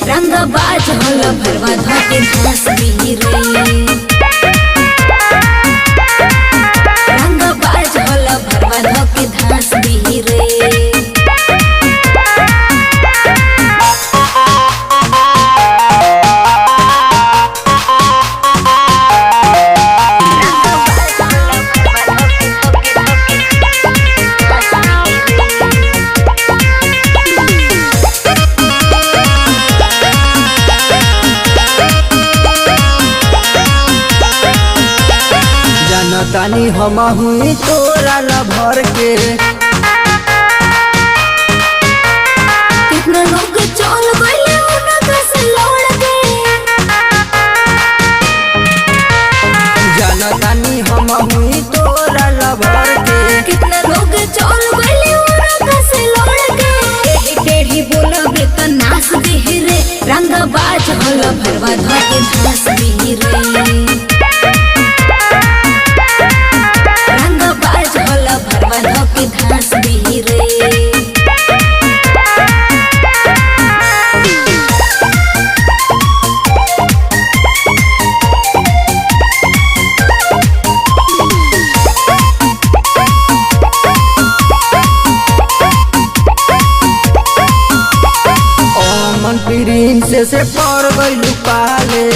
रंग बाज होला भरवा धोके घास भी रे। रंग बाज होला भरवा धोके घास भी रे। तानी हम हुई तोरा लभर के कितना लोग चल गइले उनका से लौड़ के। जानतानी हम हुई तोरा लभर के कितना लोग चल गइले उनका से लौड़ के। एही टेढ़ी बोलबे त नाच देहि रे। रंग बाज होला भरवा धोके घास भी रे। धोके घास भी रे। मन प्रिंस से पड़ गइलू पाले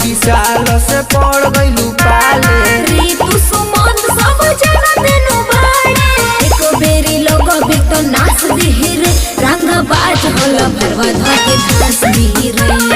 विशाल से पड़ गइलू पाले। ऋतु सुमन सब जना देनु बाड़े। एको बेरी लोग भी तो नाच दिहि रे। रंग बाज होला भरवा धोके घास भी रे।